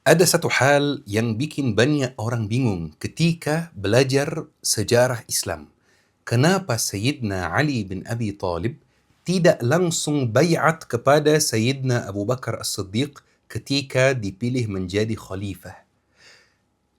Ada satu hal yang bikin banyak orang bingung ketika belajar sejarah Islam. Kenapa Sayyidina Ali bin Abi Thalib tidak langsung bayat kepada Sayyidina Abu Bakar As-Siddiq ketika dipilih menjadi khalifah?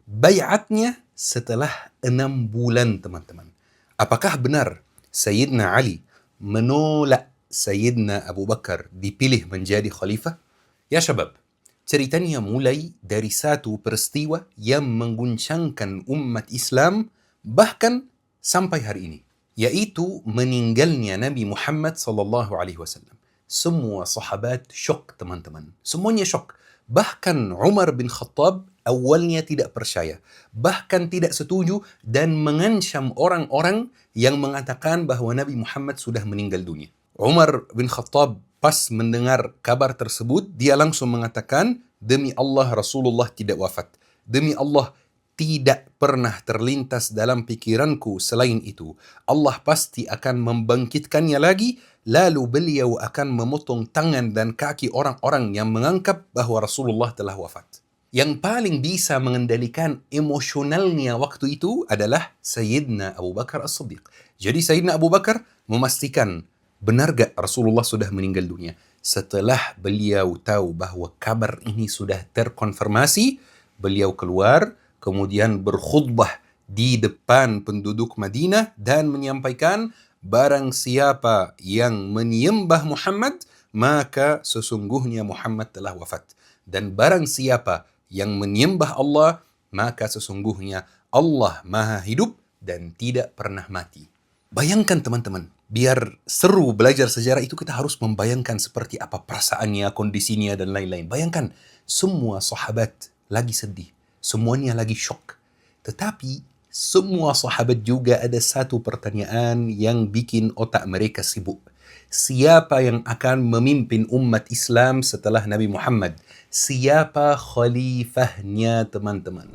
Bayatnya setelah 6 bulan, teman-teman. Apakah benar Sayyidina Ali menolak Sayyidina Abu Bakar dipilih menjadi khalifah? Ya syabab, ceritanya mulai dari satu peristiwa yang mengguncangkan umat Islam bahkan sampai hari ini, yaitu meninggalnya Nabi Muhammad SAW. Semua sahabat syok, teman-teman. Semuanya syok. Bahkan Umar bin Khattab awalnya tidak percaya, bahkan tidak setuju dan mengancam orang-orang yang mengatakan bahwa Nabi Muhammad sudah meninggal dunia. Umar bin Khattab pas mendengar kabar tersebut, dia langsung mengatakan, demi Allah Rasulullah tidak wafat. Demi Allah tidak pernah terlintas dalam pikiranku selain itu. Allah pasti akan membangkitkannya lagi, lalu beliau akan memotong tangan dan kaki orang-orang yang menganggap bahwa Rasulullah telah wafat. Yang paling bisa mengendalikan emosionalnya waktu itu adalah Sayyidina Abu Bakar As-Siddiq. Jadi Sayyidina Abu Bakar memastikan, benar gak Rasulullah sudah meninggal dunia? Setelah beliau tahu bahwa kabar ini sudah terkonfirmasi, beliau keluar, kemudian berkhutbah di depan penduduk Madinah dan menyampaikan, barang siapa yang menyembah Muhammad, maka sesungguhnya Muhammad telah wafat. Dan barang siapa yang menyembah Allah, maka sesungguhnya Allah Maha Hidup dan tidak pernah mati. Bayangkan teman-teman, biar seru belajar sejarah itu kita harus membayangkan seperti apa perasaannya, kondisinya, dan lain-lain. Bayangkan, semua sahabat lagi sedih, semuanya lagi syok. Tetapi semua sahabat juga ada satu pertanyaan yang bikin otak mereka sibuk. Siapa yang akan memimpin umat Islam setelah Nabi Muhammad? Siapa khalifahnya, teman-teman?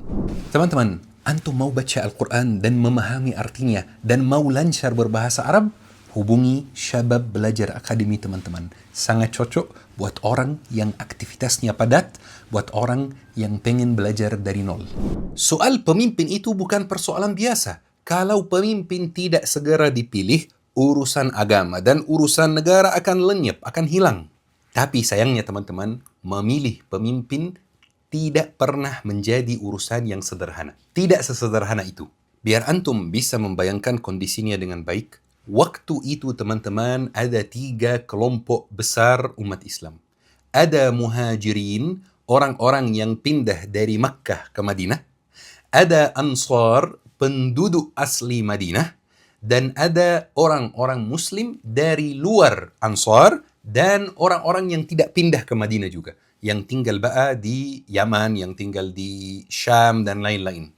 Teman-teman, antum mau baca Al-Quran dan memahami artinya dan mau lancar berbahasa Arab? Hubungi Syabab Belajar Akademi, teman-teman. Sangat cocok buat orang yang aktivitasnya padat, buat orang yang pengen belajar dari nol. Soal pemimpin itu bukan persoalan biasa. Kalau pemimpin tidak segera dipilih, urusan agama dan urusan negara akan lenyap, akan hilang. Tapi sayangnya teman-teman, memilih pemimpin tidak pernah menjadi urusan yang sederhana. Tidak sesederhana itu. Biar antum bisa membayangkan kondisinya dengan baik, waktu itu teman-teman ada 3 kelompok besar umat Islam. Ada muhajirin, orang-orang yang pindah dari Makkah ke Madinah. Ada ansar, penduduk asli Madinah. Dan ada orang-orang muslim dari luar ansar dan orang-orang yang tidak pindah ke Madinah juga, yang tinggal di Yaman, yang tinggal di Syam, dan lain-lain.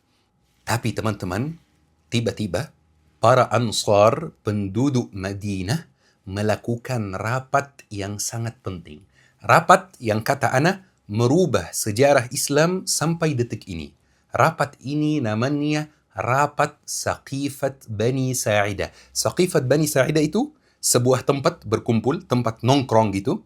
Tapi teman-teman, tiba-tiba para ansar, penduduk Madinah, melakukan rapat yang sangat penting. Rapat yang kata ana merubah sejarah Islam sampai detik ini. Rapat ini namanya Rapat Saqifat Bani Sa'idah. Saqifat Bani Sa'idah itu sebuah tempat berkumpul, tempat nongkrong gitu,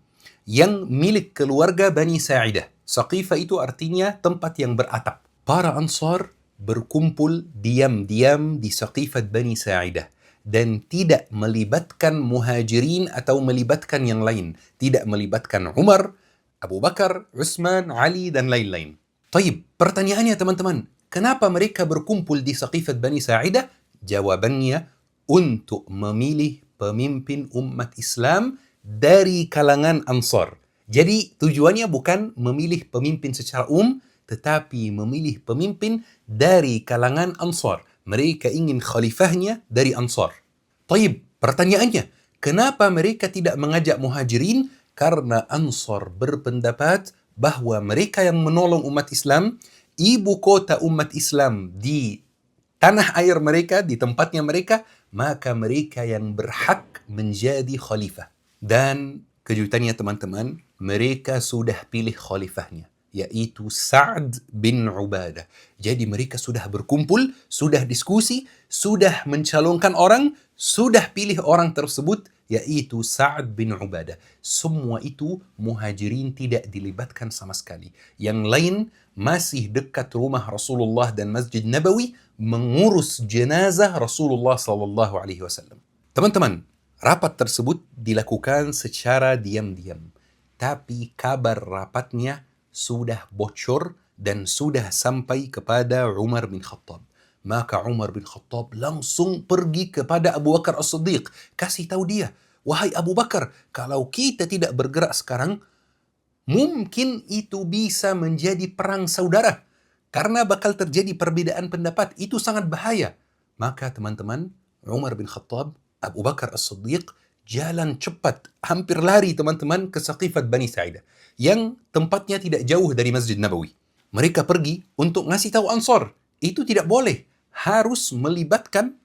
yang milik keluarga Bani Sa'idah. Saqifah itu artinya tempat yang beratap. Para ansar berkumpul diam-diam di Saqifat Bani Sa'idah dan tidak melibatkan muhajirin atau melibatkan yang lain. Tidak melibatkan Umar, Abu Bakar, Utsman, Ali, dan lain-lain. Taib, pertanyaannya teman-teman, kenapa mereka berkumpul di Saqifat Bani Sa'idah? Jawabannya, untuk memilih pemimpin umat Islam dari kalangan Ansar. Jadi tujuannya bukan memilih pemimpin secara tetapi memilih pemimpin dari kalangan Ansar. Mereka ingin khalifahnya dari Ansar. Taib, pertanyaannya, kenapa mereka tidak mengajak muhajirin? Karena Ansar berpendapat bahwa mereka yang menolong umat Islam, ibu kota umat Islam di tanah air mereka, di tempatnya mereka, maka mereka yang berhak menjadi khalifah. Dan kejutannya teman-teman, mereka sudah pilih khalifahnya, yaitu Sa'ad bin Ubadah. Jadi mereka sudah berkumpul, sudah diskusi, sudah mencalonkan orang, sudah pilih orang tersebut yaitu Sa'ad bin Ubadah. Semua itu muhajirin tidak dilibatkan sama sekali. Yang lain masih dekat rumah Rasulullah dan Masjid Nabawi mengurus jenazah Rasulullah SAW. Teman-teman, rapat tersebut dilakukan secara diam-diam. Tapi kabar rapatnya sudah bocor dan sudah sampai kepada Umar bin Khattab. Maka Umar bin Khattab langsung pergi kepada Abu Bakar As-Siddiq. Kasih tahu dia, wahai Abu Bakar, kalau kita tidak bergerak sekarang, mungkin itu bisa menjadi perang saudara. Karena bakal terjadi perbedaan pendapat. Itu sangat bahaya. Maka teman-teman, Umar bin Khattab, Abu Bakar As-Siddiq, jalan cepat, hampir lari teman-teman ke Saqifat Bani Sa'idah. Yang tempatnya tidak jauh dari Masjid Nabawi. Mereka pergi untuk ngasih tahu Ansar. Itu tidak boleh. Harus melibatkan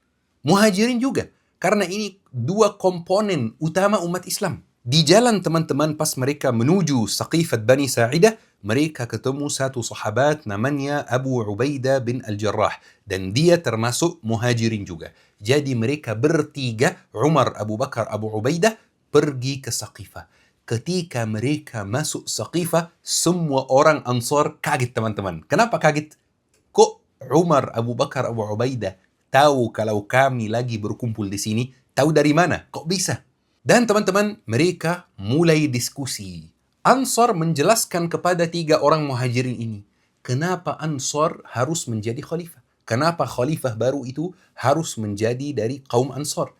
muhajirin juga. Karena ini dua komponen utama umat Islam. Di jalan teman-teman pas mereka menuju Saqifat Bani Sa'idah, mereka ketemu satu sahabat namanya Abu Ubaidah bin Al-Jarrah. Dan dia termasuk muhajirin juga. Jadi mereka bertiga, Umar, Abu Bakar, Abu Ubaidah, pergi ke Saqifah. Ketika mereka masuk Saqifah, semua orang Ansar kaget teman-teman. Kenapa kaget? Kok Umar, Abu Bakar, Abu Ubaidah tahu kalau kami lagi berkumpul di sini? Tahu dari mana? Kok bisa? Dan teman-teman, mereka mulai diskusi. Ansar menjelaskan kepada tiga orang muhajirin ini, kenapa Ansar harus menjadi khalifah? Kenapa khalifah baru itu harus menjadi dari kaum Ansar?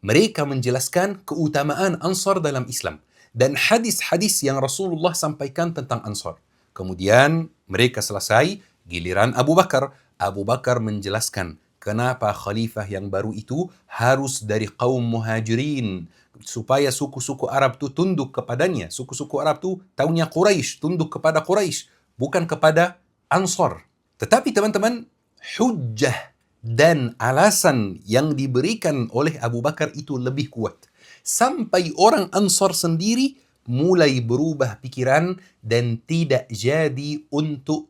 Mereka menjelaskan keutamaan Ansar dalam Islam dan hadis-hadis yang Rasulullah sampaikan tentang Ansar. Kemudian mereka selesai, giliran Abu Bakar. Abu Bakar menjelaskan kenapa khalifah yang baru itu harus dari kaum muhajirin. Supaya suku-suku Arab itu tunduk kepadanya. Suku-suku Arab itu taunya Quraisy, tunduk kepada Quraisy, bukan kepada Ansar. Tetapi teman-teman, hujjah dan alasan yang diberikan oleh Abu Bakar itu lebih kuat. Sampai orang Ansar sendiri mulai berubah pikiran dan tidak jadi untuk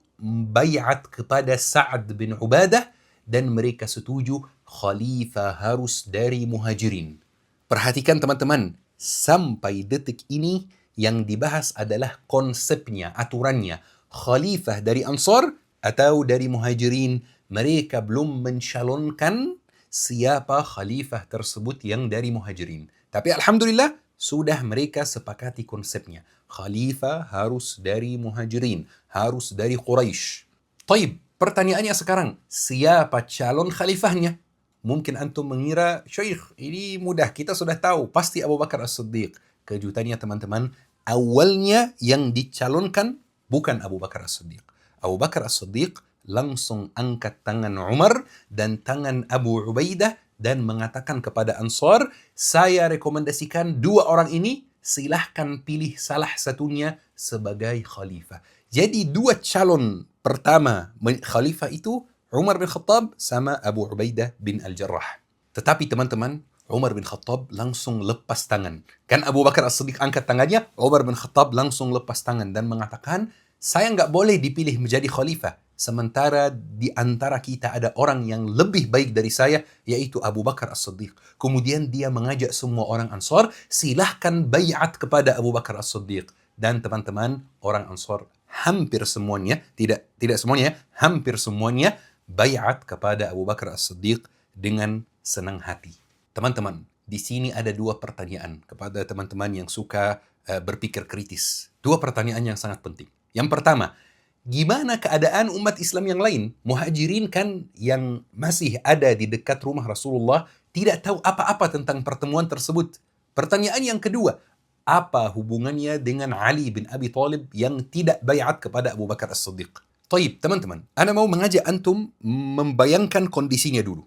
bayat kepada Sa'ad bin Ubadah dan mereka setuju khalifah harus dari muhajirin. Perhatikan teman-teman, sampai detik ini yang dibahas adalah konsepnya, aturannya. Khalifah dari Ansar atau dari muhajirin, mereka belum mencalonkan siapa khalifah tersebut yang dari muhajirin. Tapi alhamdulillah, sudah mereka sepakati konsepnya. Khalifah harus dari muhajirin, harus dari Quraisy. Taib, pertanyaannya sekarang, siapa calon khalifahnya? Mungkin antum mengira, Syekh, ini mudah, kita sudah tahu, pasti Abu Bakar As-Siddiq. Kejutannya teman-teman, awalnya yang dicalonkan bukan Abu Bakar As-Siddiq. Abu Bakar As-Siddiq langsung angkat tangan Umar dan tangan Abu Ubaidah dan mengatakan kepada Ansar, saya rekomendasikan dua orang ini, silahkan pilih salah satunya sebagai khalifah. Jadi dua calon pertama khalifah itu Umar bin Khattab sama Abu Ubaidah bin Al-Jarrah. Tetapi teman-teman, Umar bin Khattab langsung lepas tangan. Kan Abu Bakar As-Siddiq angkat tangannya, Umar bin Khattab langsung lepas tangan dan mengatakan, saya nggak boleh dipilih menjadi khalifah. Sementara di antara kita ada orang yang lebih baik dari saya, yaitu Abu Bakar As-Siddiq. Kemudian dia mengajak semua orang Ansar, silahkan bayat kepada Abu Bakar As-Siddiq. Dan teman-teman, orang Ansar hampir semuanya, tidak semuanya, hampir semuanya bayat kepada Abu Bakar As-Siddiq dengan senang hati. Teman-teman, di sini ada dua pertanyaan kepada teman-teman yang suka berpikir kritis. Dua pertanyaan yang sangat penting. Yang pertama, gimana keadaan umat Islam yang lain? Muhajirin kan yang masih ada di dekat rumah Rasulullah tidak tahu apa-apa tentang pertemuan tersebut. Pertanyaan yang kedua, apa hubungannya dengan Ali bin Abi Thalib yang tidak bayat kepada Abu Bakar As-Siddiq? Taib, teman-teman, Ana mau mengajak antum membayangkan kondisinya dulu.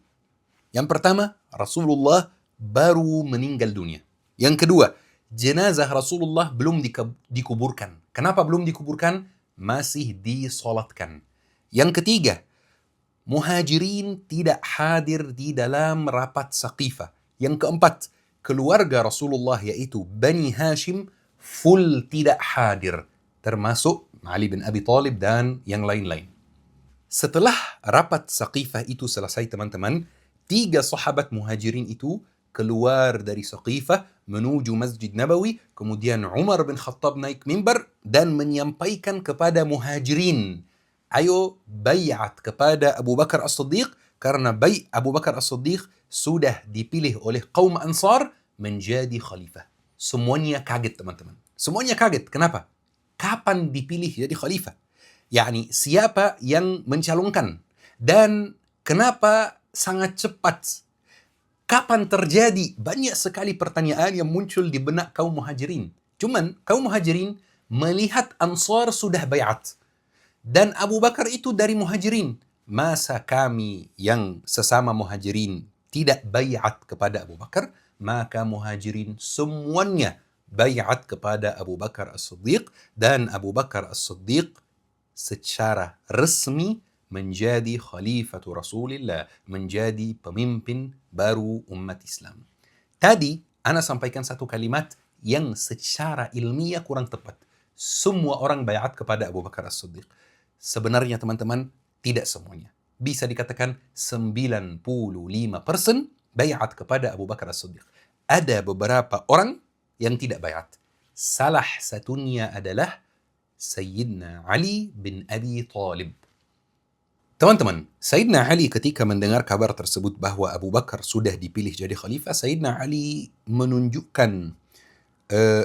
Yang pertama, Rasulullah baru meninggal dunia. Yang kedua, jenazah Rasulullah belum dikuburkan. Kenapa belum dikuburkan? Masih disolatkan. Yang ketiga, muhajirin tidak hadir di dalam rapat Saqifah. Yang keempat, keluarga Rasulullah yaitu Bani Hashim full tidak hadir. Termasuk Ali bin Abi Thalib dan yang lain-lain. Setelah rapat Saqifah itu selesai teman-teman, tiga sahabat muhajirin itu keluar dari Saqifah menuju Masjid Nabawi, kemudian Umar bin Khattab naik mimbar dan menyampaikan kepada muhajirin, ayo bayat kepada Abu Bakar As-Siddiq, karena Abu Bakar As-Siddiq sudah dipilih oleh kaum Ansar menjadi khalifah. Semuanya kaget teman-teman. Semuanya kaget. Kenapa? Kapan dipilih jadi khalifah? Yani siapa yang mencalonkan? Dan kenapa sangat cepat? Kapan terjadi? Banyak sekali pertanyaan yang muncul di benak kaum muhajirin. Cuman kaum muhajirin melihat Ansar sudah bayat. Dan Abu Bakar itu dari muhajirin. Masa kami yang sesama muhajirin tidak bayat kepada Abu Bakar, maka muhajirin semuanya bayat kepada Abu Bakar As-Siddiq, dan Abu Bakar As-Siddiq secara resmi menjadi khalifatu Rasulillah, menjadi pemimpin baru umat Islam. Tadi Ana sampaikan satu kalimat yang secara ilmiah kurang tepat. Semua orang bayat kepada Abu Bakar As-Siddiq. Sebenarnya teman-teman, tidak semuanya. Bisa dikatakan 95% bayat kepada Abu Bakar As-Siddiq. Ada beberapa orang yang tidak bayat. Salah satunya adalah Sayyidina Ali bin Abi Thalib. Teman-teman, Sayyidina Ali ketika mendengar kabar tersebut bahwa Abu Bakar sudah dipilih jadi khalifah, Sayyidina Ali menunjukkan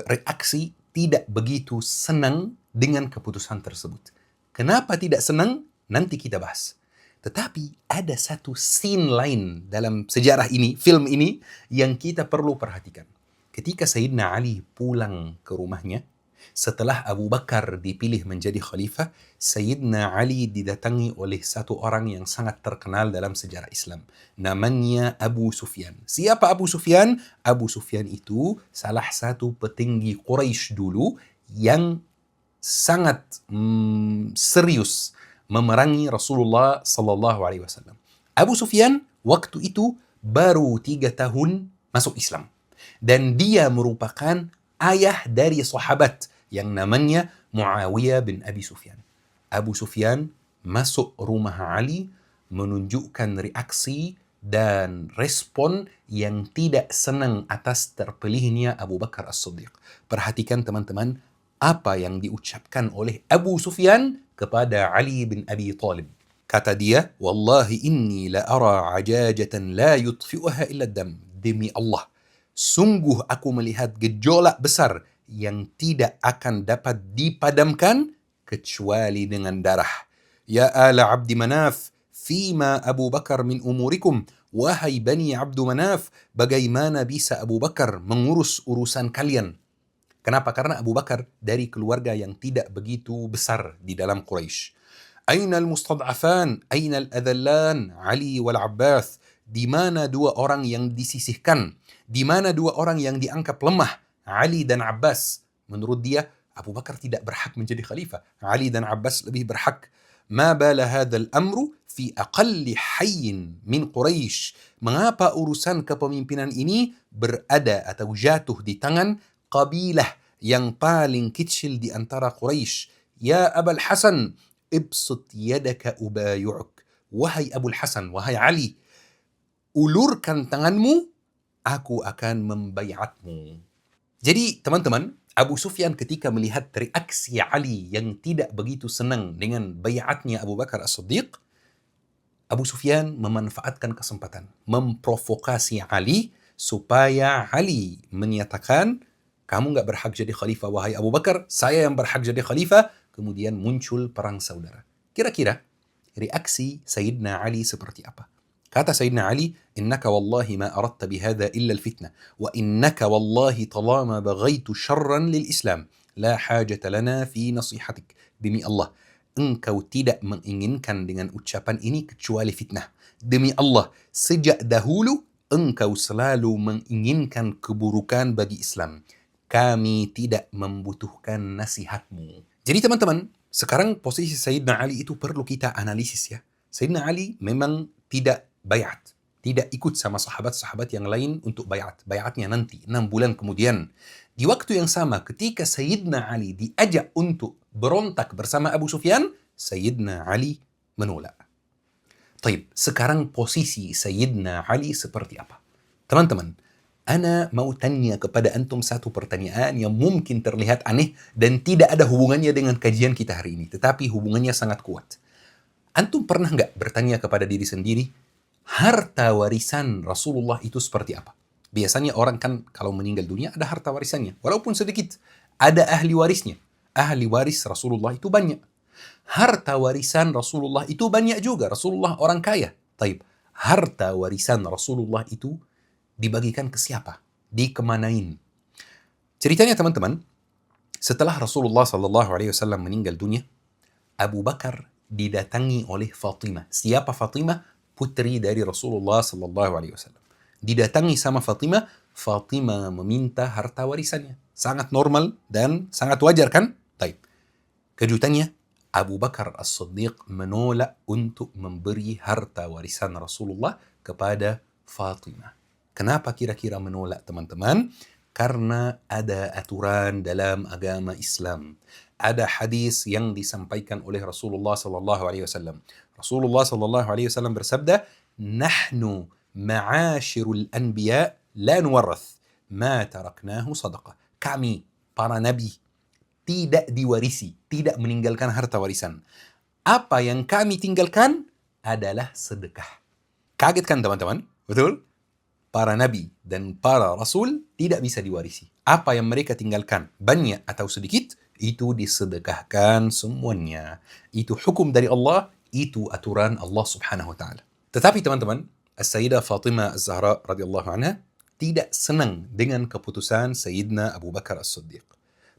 reaksi tidak begitu senang dengan keputusan tersebut. Kenapa tidak senang? Nanti kita bahas. Tetapi ada satu scene lain dalam sejarah ini, film ini, yang kita perlu perhatikan. Ketika Sayyidina Ali pulang ke rumahnya, setelah Abu Bakar dipilih menjadi khalifah, Sayyidina Ali didatangi oleh satu orang yang sangat terkenal dalam sejarah Islam. Namanya Abu Sufyan. Siapa Abu Sufyan? Abu Sufyan itu salah satu petinggi Quraisy dulu yang sangat serius memerangi Rasulullah Sallallahu Alaihi Wasallam. Abu Sufyan waktu itu baru 3 tahun masuk Islam. Dan dia merupakan ayah dari sahabat yang namanya Muawiyah bin Abi Sufyan. Abu Sufyan masuk rumah Ali menunjukkan reaksi dan respon yang tidak senang atas terpilihnya Abu Bakar As-Siddiq. Perhatikan teman-teman apa yang diucapkan oleh Abu Sufyan kepada Ali bin Abi Thalib. Kata dia, "Wallahi inni la ara ajajatan la yutfi'uha illa dam." Demi Allah, sungguh aku melihat gejolak besar yang tidak akan dapat dipadamkan kecuali dengan darah. Ya ala Abdi Manaf, fima Abu Bakar min umurikum. Wahai Bani Abdu Manaf, bagaimana bisa Abu Bakar mengurus urusan kalian? Kenapa? Karena Abu Bakar dari keluarga yang tidak begitu besar di dalam Quraisy. Aina al-mustad'afan, aina al-adhallan, Ali wal Abbas. Di mana dua orang yang disisihkan? Di mana dua orang yang dianggap lemah? Ali dan Abbas. Menurut dia, Abu Bakar tidak berhak menjadi khalifah. Ali dan Abbas lebih berhak. Ma bala hadzal amru fi aqalli hayyin min Quraisy. Mengapa urusan kepemimpinan ini berada atau jatuh di tangan kabilah yang paling kecil di antara Quraisy? Ya Abul Hasan, ibsut yadaka ubayu'uk. Wahai Abul Hasan, wahai Ali, ulurkan tanganmu, aku akan membayatmu. Jadi teman-teman, Abu Sufyan ketika melihat reaksi Ali yang tidak begitu senang dengan bayatnya Abu Bakar As-Siddiq, Abu Sufyan memanfaatkan kesempatan, memprovokasi Ali supaya Ali menyatakan, kamu nggak berhak jadi khalifah wahai Abu Bakar, saya yang berhak jadi khalifah. Kemudian muncul perang saudara. Kira-kira reaksi Sayyidina Ali seperti apa? Kata Sayyidina Ali, innaka wallahi ma aradta bihadha illa al-fitnah, wa innaka wallahi talama baghaitu syarran lil-Islam, la hajata lana fi nasihatik. Demi Allah, engkau tidak menginginkan dengan ucapan ini kecuali fitnah. Demi Allah, sejak dahulu engkau selalu menginginkan keburukan bagi Islam. Kami tidak membutuhkan nasihatmu. Jadi teman-teman, sekarang posisi Sayyidina Ali itu perlu kita analisis ya. Sayyidina Ali memang tidak bayat, tidak ikut sama sahabat-sahabat yang lain untuk bayat. Bayatnya nanti, 6 bulan kemudian. Di waktu yang sama, ketika Sayyidina Ali diajak untuk berontak bersama Abu Sufyan, Sayyidina Ali menolak. Taib, sekarang posisi Sayyidina Ali seperti apa? Teman-teman, Ana mau tanya kepada antum satu pertanyaan yang mungkin terlihat aneh dan tidak ada hubungannya dengan kajian kita hari ini, tetapi hubungannya sangat kuat. Antum pernah nggak bertanya kepada diri sendiri, harta warisan Rasulullah itu seperti apa? Biasanya orang kan kalau meninggal dunia ada harta warisannya, walaupun sedikit. Ada ahli warisnya. Ahli waris Rasulullah itu banyak. Harta warisan Rasulullah itu banyak juga. Rasulullah orang kaya. Taib. Harta warisan Rasulullah itu dibagikan ke siapa? Dikemanain? Ceritanya teman-teman, setelah Rasulullah SAW meninggal dunia, Abu Bakar didatangi oleh Fatimah. Siapa Fatimah? Putri dari Rasulullah SAW. Didatangi sama Fatimah, Fatimah meminta harta warisannya. Sangat normal dan sangat wajar kan? Taib. Kejutannya, Abu Bakar As-Siddiq menolak untuk memberi harta warisan Rasulullah kepada Fatimah. Kenapa kira-kira menolak teman-teman? Karena ada aturan dalam agama Islam. Ada hadis yang disampaikan oleh Rasulullah SAW. Rasulullah SAW bersabda, "Nahnu ma'ashirul anbiya la nuwarrath ma taraknahu sadaqah." Kami, para nabi, tidak diwarisi, tidak meninggalkan harta warisan. Apa yang kami tinggalkan adalah sedekah. Kaget kan teman-teman? Betul? Para nabi dan para rasul tidak bisa diwarisi. Apa yang mereka tinggalkan, banyak atau sedikit, itu disedekahkan semuanya. Itu hukum dari Allah, itu aturan Allah Subhanahu wa taala. Tetapi teman-teman, As-Sayyidah Fatimah Az-Zahra radhiyallahu anha tidak senang dengan keputusan Sayyidina Abu Bakar As-Siddiq.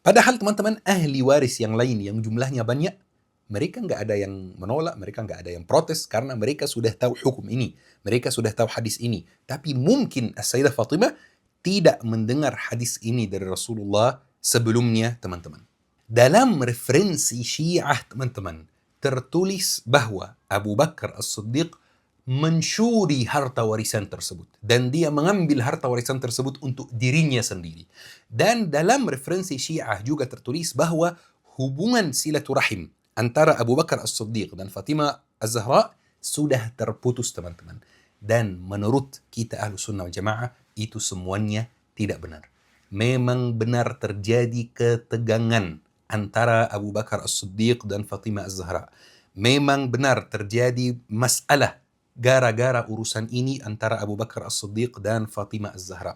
Padahal teman-teman, ahli waris yang lain yang jumlahnya banyak, mereka nggak ada yang menolak, mereka nggak ada yang protes karena mereka sudah tahu hukum ini, mereka sudah tahu hadis ini. Tapi mungkin As-Sayyidah Fatimah tidak mendengar hadis ini dari Rasulullah sebelumnya, teman-teman. Dalam referensi Syiah, teman-teman, tertulis bahwa Abu Bakar As-Siddiq mencuri harta warisan tersebut dan dia mengambil harta warisan tersebut untuk dirinya sendiri. Dan dalam referensi Syiah juga tertulis bahwa hubungan silaturahim antara Abu Bakar As-Siddiq dan Fatimah Az-Zahra sudah terputus, teman-teman. Dan menurut kita Ahlussunnah wal Jamaah, itu semuanya tidak benar. Memang benar terjadi ketegangan antara Abu Bakar As-Siddiq dan Fatimah Az-Zahra. Memang benar terjadi masalah gara-gara urusan ini antara Abu Bakar As-Siddiq dan Fatimah Az-Zahra.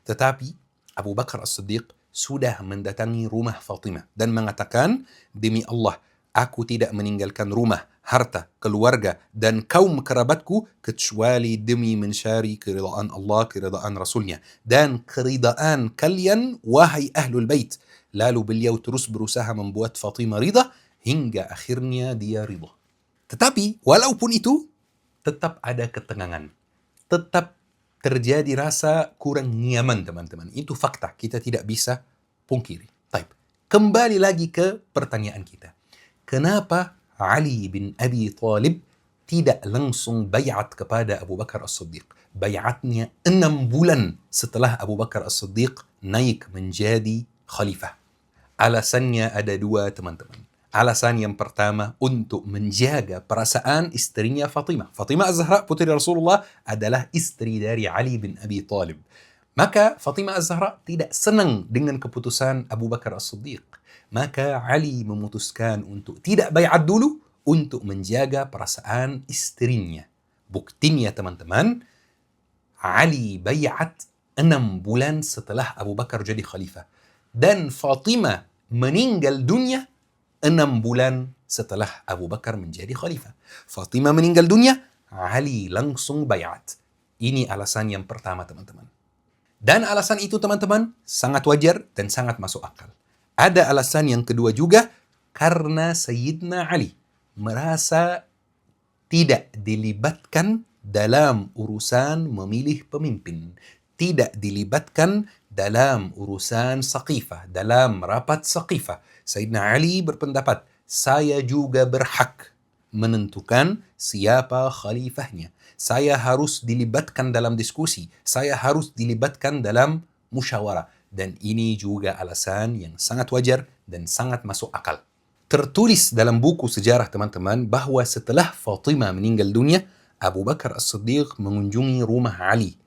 Tetapi Abu Bakar As-Siddiq sudah mendatangi rumah Fatimah dan mengatakan, demi Allah, aku tidak meninggalkan rumah, harta, keluarga, dan kaum kerabatku kecuali demi mencari keridaan Allah, keridaan Rasulnya, dan keridaan kalian, wahai Ahlul Bait. Lalu beliau terus berusaha membuat Fatimah ridha hingga akhirnya dia ridha. Tetapi walaupun itu, tetap ada ketegangan. Tetap terjadi rasa kurang nyaman, teman-teman. Itu fakta, kita tidak bisa pungkiri. Baik, kembali lagi ke pertanyaan kita. Kenapa Ali bin Abi Thalib tidak langsung bayat kepada Abu Bakar As-Siddiq? Bayatnya 6 bulan setelah Abu Bakar As-Siddiq naik menjadi khalifah. Alasannya ada 2, teman-teman. Alasan yang pertama, untuk menjaga perasaan istrinya Fatimah. Fatimah Az-Zahra, putri Rasulullah, adalah istri dari Ali bin Abi Thalib. Maka Fatimah Az-Zahra tidak senang dengan keputusan Abu Bakar As-Siddiq. Maka Ali memutuskan untuk tidak bayat dulu untuk menjaga perasaan istrinya. Buktinya, teman-teman, Ali bayat 6 bulan setelah Abu Bakar jadi khalifah. Dan Fatimah meninggal dunia 6 bulan setelah Abu Bakar menjadi khalifah. Fatimah meninggal dunia, Ali langsung bayat. Ini alasan yang pertama, teman-teman. Dan alasan itu, teman-teman, sangat wajar dan sangat masuk akal. Ada alasan yang kedua juga, karena Sayyidina Ali merasa tidak dilibatkan dalam urusan memilih pemimpin. Tidak dilibatkan dalam urusan Saqifah, dalam rapat Saqifah. Sayyidina Ali berpendapat, saya juga berhak menentukan siapa khalifahnya. Saya harus dilibatkan dalam diskusi. Saya harus dilibatkan dalam musyawarah. Dan ini juga alasan yang sangat wajar dan sangat masuk akal. Tertulis dalam buku sejarah, teman-teman, bahwa setelah Fatimah meninggal dunia, Abu Bakar As-Siddiq mengunjungi rumah Ali.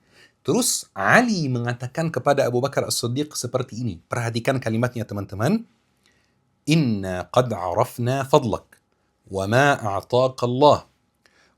Terus Ali mengatakan kepada Abu Bakar As-Siddiq seperti ini. Perhatikan kalimatnya teman-teman. Inna qad arafna fadlak wa ma a'taka Allah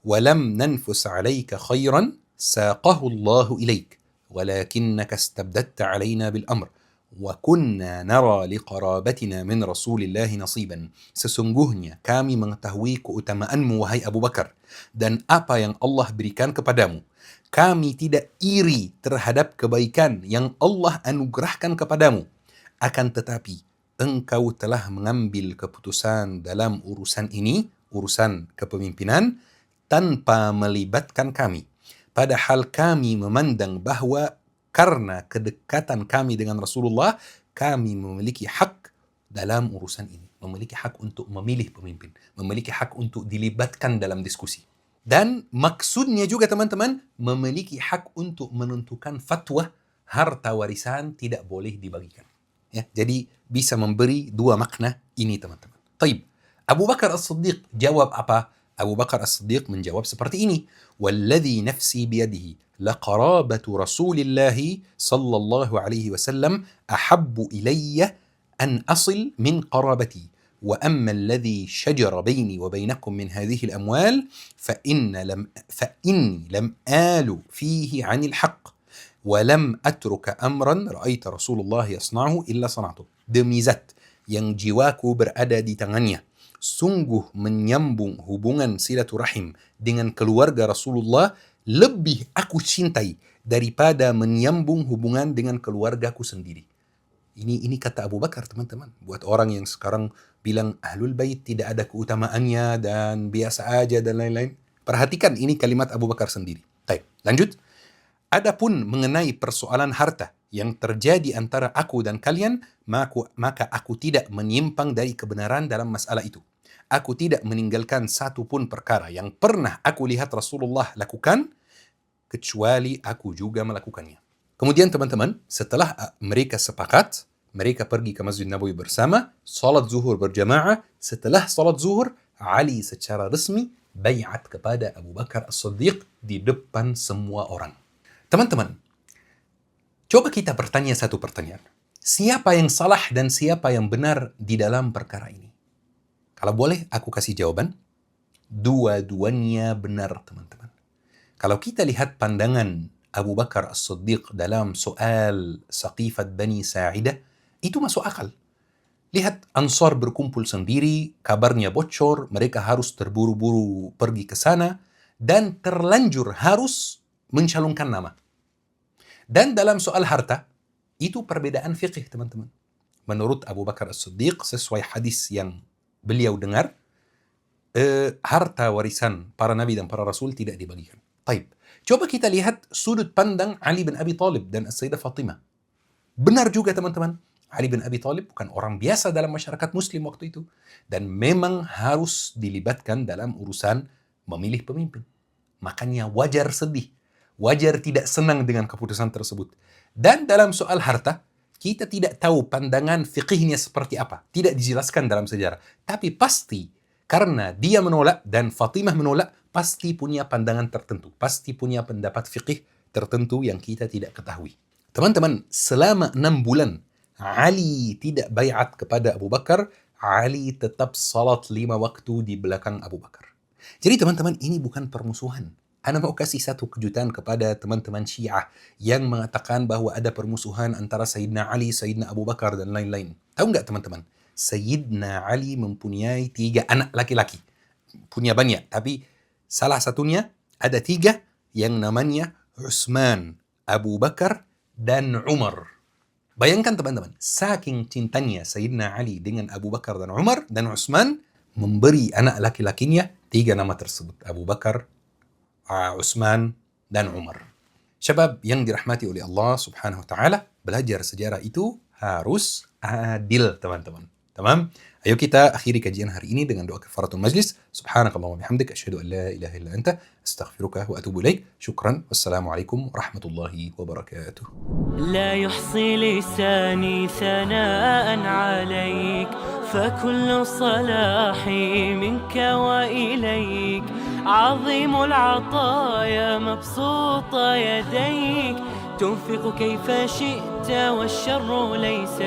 wa lam nanfus 'alayka khairan saqahu Allah ilaik walakinnaka istabdadta 'alaina bil amr wa kunna nara liqarabatina min Rasulillah nasiban. Sesungguhnya kami mengetahui keutamaanmu wahai Abu Bakar dan apa yang Allah berikan kepadamu. Kami tidak iri terhadap kebaikan yang Allah anugerahkan kepadamu. Akan tetapi, engkau telah mengambil keputusan dalam urusan ini, urusan kepemimpinan, tanpa melibatkan kami. Padahal kami memandang bahwa karena kedekatan kami dengan Rasulullah, kami memiliki hak dalam urusan ini. Memiliki hak untuk memilih pemimpin. Memiliki hak untuk dilibatkan dalam diskusi. Dan maksudnya juga teman-teman, memiliki hak untuk menentukan fatwa harta warisan tidak boleh dibagikan. Ya, jadi bisa memberi dua makna ini teman-teman. Taib. Abu Bakar As-Siddiq jawab apa? Abu Bakar As-Siddiq menjawab seperti ini. Walladhi nafsi biyadihi laqarabatu Rasulillahi sallallahu alaihi wasallam ahabbu ilayya an asil min qarabati. وأما الذي شجر بيني وبينكم من هذه الأموال فإني لم آل فيه عن الحق ولم أترك أمرا رأيت رسول الله يصنعه إلا صنعته. Demi zat yang jiwaku berada di tangannya, sungguh menyambung hubungan silaturahim dengan keluarga Rasulullah lebih aku cintai daripada menyambung hubungan dengan keluargaku sendiri. Ini kata Abu Bakar teman-teman. Buat orang yang sekarang bilang Ahlul Bait tidak ada keutamaannya dan biasa aja dan lain-lain. Perhatikan ini kalimat Abu Bakar sendiri. Baik, lanjut. Adapun mengenai persoalan harta yang terjadi antara aku dan kalian, maka aku tidak menyimpang dari kebenaran dalam masalah itu. Aku tidak meninggalkan satu pun perkara yang pernah aku lihat Rasulullah lakukan, kecuali aku juga melakukannya. Kemudian teman-teman, setelah mereka sepakat, mereka pergi ke Masjid Nabawi bersama, salat zuhur berjamaah. Setelah salat zuhur, Ali secara resmi bayat kepada Abu Bakar As-Siddiq di depan semua orang. Teman-teman, coba kita bertanya satu pertanyaan. Siapa yang salah dan siapa yang benar di dalam perkara ini? Kalau boleh, aku kasih jawaban. Dua-duanya benar, teman-teman. Kalau kita lihat pandangan Abu Bakar As-Siddiq dalam soal Saqifat Bani Sa'idah, itu masuk akal. Lihat Ansar berkumpul sendiri, kabarnya bocor, mereka harus terburu-buru pergi ke sana, dan terlanjur harus mencalonkan nama. Dan dalam soal harta, itu perbedaan fiqih teman-teman. Menurut Abu Bakar As-Siddiq, sesuai hadis yang beliau dengar, harta warisan para nabi dan para rasul tidak dibagikan. Taib. Coba kita lihat sudut pandang Ali bin Abi Thalib dan As-Sayyidah Fatimah. Benar juga teman-teman, Ali bin Abi Thalib bukan orang biasa dalam masyarakat muslim waktu itu. Dan memang harus dilibatkan dalam urusan memilih pemimpin. Makanya wajar sedih, wajar tidak senang dengan keputusan tersebut. Dan dalam soal harta, kita tidak tahu pandangan fiqihnya seperti apa. Tidak dijelaskan dalam sejarah. Tapi pasti, karena dia menolak dan Fatimah menolak, pasti punya pandangan tertentu. Pasti punya pendapat fiqih tertentu yang kita tidak ketahui. Teman-teman, selama 6 bulan, Ali tidak bayat kepada Abu Bakar. Ali tetap salat 5 waktu di belakang Abu Bakar. Jadi teman-teman, ini bukan permusuhan. Ana mau kasih satu kejutan kepada teman-teman Syiah yang mengatakan bahwa ada permusuhan antara Sayyidina Ali, Sayyidina Abu Bakar, dan lain-lain. Tahu nggak teman-teman? Sayyidina Ali mempunyai 3 anak laki-laki. Punya banyak, tapi salah satunya ada 3 yang namanya Utsman, Abu Bakar, dan Umar. Bayangkan teman-teman, saking cintanya Sayyidina Ali dengan Abu Bakar dan Umar dan Utsman, memberi anak laki-lakinya 3 nama tersebut. Abu Bakar, Utsman, dan Umar. Syabab yang dirahmati oleh Allah subhanahu wa ta'ala, belajar sejarah itu harus adil teman-teman. Tamam? Ayo kita akhiri kajian hari ini dengan doa kafaratul majlis. Subhanakallah wa bihamdik, asyhadu an la ilaha illa anta, astaghfiruka wa atubu ilaik. Syukran. Wassalamualaikum warahmatullahi wabarakatuh. لا يحصي لساني ثناء عليك فكل صلاحي منك وإليك عظيم العطايا مبسوط يديك تنفق كيف شئت والشر ليس